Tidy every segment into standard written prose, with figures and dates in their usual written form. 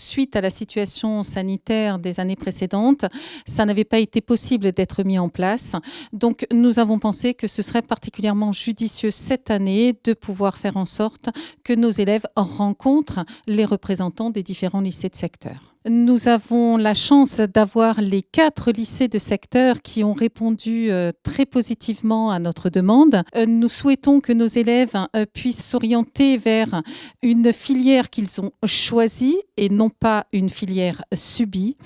suite à la situation sanitaire des années précédentes, ça n'avait pas été possible d'être mis en place. Donc, nous avons pensé que ce serait particulièrement judicieux cette année de pouvoir faire en sorte que nos élèves rencontrent les représentants des différents lycées de secteur. Nous avons la chance d'avoir les 4 lycées de secteur qui ont répondu très positivement à notre demande. Nous souhaitons que nos élèves puissent s'orienter vers une filière qu'ils ont choisie et non pas une filière subie.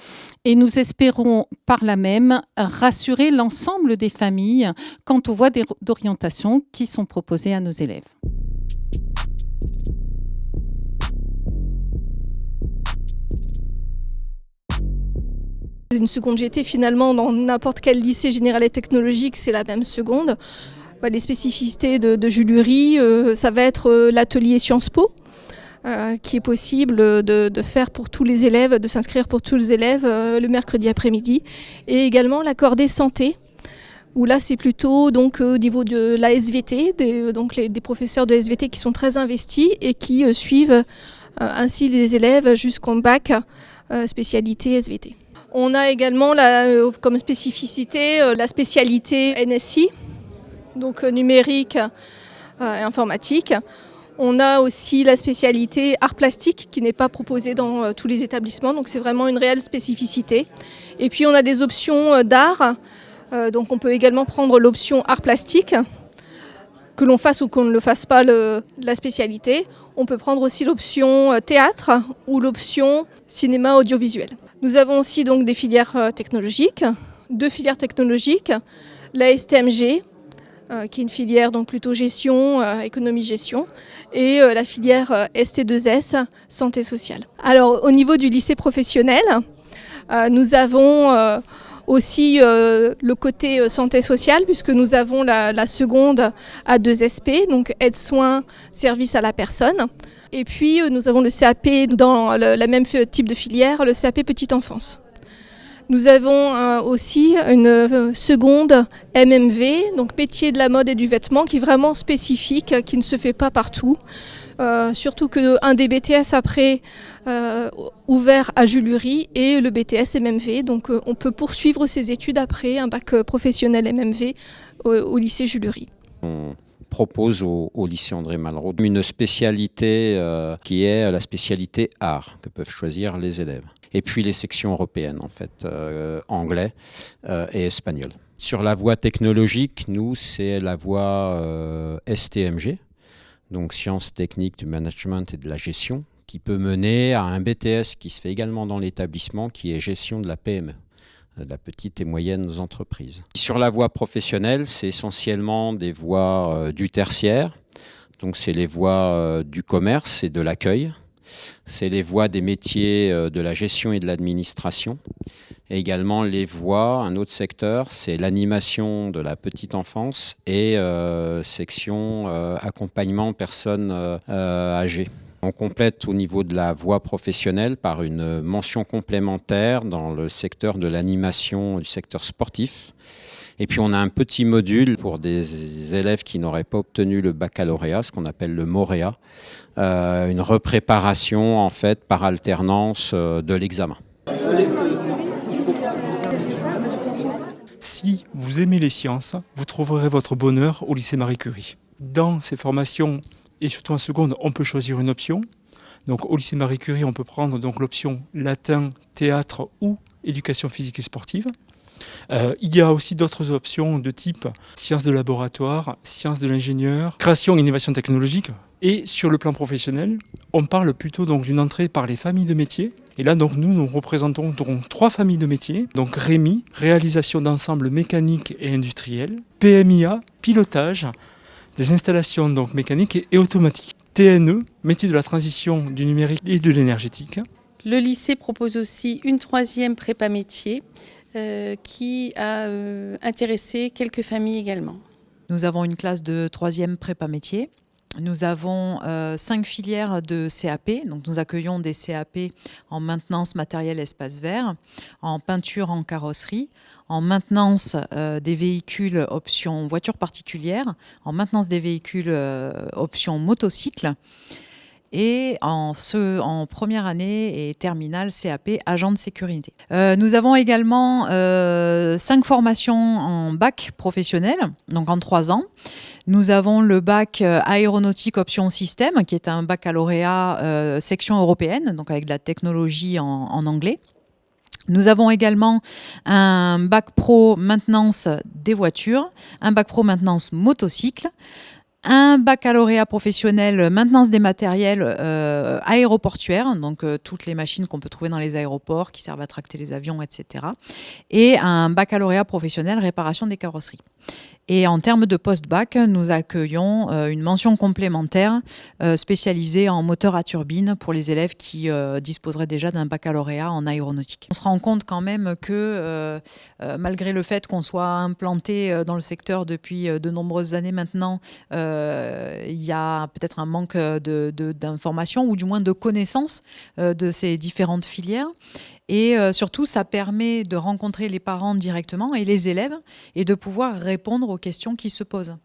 Et nous espérons par là même rassurer l'ensemble des familles quant aux voies d'orientation qui sont proposées à nos élèves. Une seconde GT, finalement, dans n'importe quel lycée général et technologique, c'est la même seconde. Les spécificités de Julery, ça va être l'atelier Sciences Po, qui est possible de faire pour tous les élèves, de s'inscrire pour tous les élèves le mercredi après-midi. Et également la cordée santé, où là c'est plutôt donc, au niveau de la SVT, des professeurs de SVT qui sont très investis et qui suivent ainsi les élèves jusqu'en bac spécialité SVT. On a également comme spécificité la spécialité NSI, donc numérique et informatique. On a aussi la spécialité art plastique qui n'est pas proposée dans tous les établissements, donc c'est vraiment une réelle spécificité. Et puis on a des options d'art, donc on peut également prendre l'option art plastique, que l'on fasse ou qu'on ne le fasse pas la spécialité. On peut prendre aussi l'option théâtre ou l'option cinéma audiovisuel. Nous avons aussi donc des filières technologiques, 2 filières technologiques, la STMG, qui est une filière donc plutôt gestion, économie-gestion, et la filière ST2S, santé sociale. Alors au niveau du lycée professionnel, nous avons aussi le côté santé sociale, puisque nous avons la seconde A2SP, donc aide-soins, service à la personne. Et puis nous avons le CAP dans le même type de filière, le CAP petite enfance. Nous avons aussi une seconde MMV, donc métier de la mode et du vêtement, qui est vraiment spécifique, qui ne se fait pas partout. Surtout qu'un des BTS après ouvert à Julery et le BTS MMV. Donc on peut poursuivre ses études après un bac professionnel MMV au lycée Julery. On propose au lycée André Malraux une spécialité qui est la spécialité art que peuvent choisir les élèves. Et puis les sections européennes, en fait, anglais et espagnol. Sur la voie technologique, nous, c'est la voie STMG, donc sciences techniques du management et de la gestion, qui peut mener à un BTS qui se fait également dans l'établissement, qui est gestion de la PME, de la petite et moyennes entreprises. Sur la voie professionnelle, c'est essentiellement des voies du tertiaire, donc c'est les voies du commerce et de l'accueil. C'est les voies des métiers de la gestion et de l'administration. Et également les voies, un autre secteur, c'est l'animation de la petite enfance et section accompagnement personnes âgées. On complète au niveau de la voie professionnelle par une mention complémentaire dans le secteur de l'animation du secteur sportif. Et puis on a un petit module pour des élèves qui n'auraient pas obtenu le baccalauréat, ce qu'on appelle le MOREA, une repréparation en fait par alternance de l'examen. Si vous aimez les sciences, vous trouverez votre bonheur au lycée Marie Curie. Dans ces formations, et surtout en seconde, on peut choisir une option. Donc au lycée Marie Curie, on peut prendre donc l'option latin, théâtre ou éducation physique et sportive. Il y a aussi d'autres options de type sciences de laboratoire, sciences de l'ingénieur, création et innovation technologique. Et sur le plan professionnel, on parle plutôt donc d'une entrée par les familles de métiers. Et là, donc, nous représentons donc 3 familles de métiers. Donc REMI, réalisation d'ensembles mécaniques et industriels. PMIA, pilotage des installations donc mécaniques et automatiques. TNE, métier de la transition du numérique et de l'énergétique. Le lycée propose aussi une 3e prépa métier qui a intéressé quelques familles également. Nous avons une classe de 3e prépa métier. Nous avons 5 filières de CAP, donc nous accueillons des CAP en maintenance matériel espace vert, en peinture en carrosserie, en maintenance des véhicules option voiture particulière, en maintenance des véhicules option motocycle. et en première année et terminale CAP agent de sécurité. Nous avons également 5 formations en bac professionnel, donc en 3 ans. Nous avons le bac aéronautique option système, qui est un baccalauréat section européenne, donc avec de la technologie en anglais. Nous avons également un bac pro maintenance des voitures, un bac pro maintenance motocycle, un baccalauréat professionnel maintenance des matériels aéroportuaires, donc toutes les machines qu'on peut trouver dans les aéroports qui servent à tracter les avions, etc. Et un baccalauréat professionnel réparation des carrosseries. Et en termes de post-bac, nous accueillons une mention complémentaire spécialisée en moteur à turbine pour les élèves qui disposeraient déjà d'un baccalauréat en aéronautique. On se rend compte quand même que malgré le fait qu'on soit implanté dans le secteur depuis de nombreuses années maintenant, il y a peut-être un manque d'informations ou du moins de connaissances de ces différentes filières. Et surtout, ça permet de rencontrer les parents directement et les élèves et de pouvoir répondre aux questions qui se posent.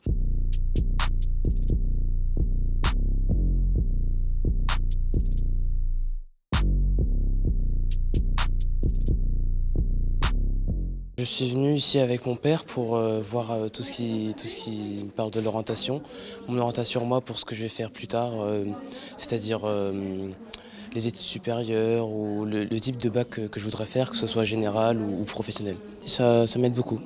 Je suis venu ici avec mon père pour voir tout ce qui parle de l'orientation. Mon orientation, moi, pour ce que je vais faire plus tard, c'est-à-dire les études supérieures ou le type de bac que je voudrais faire, que ce soit général ou professionnel. Ça m'aide beaucoup.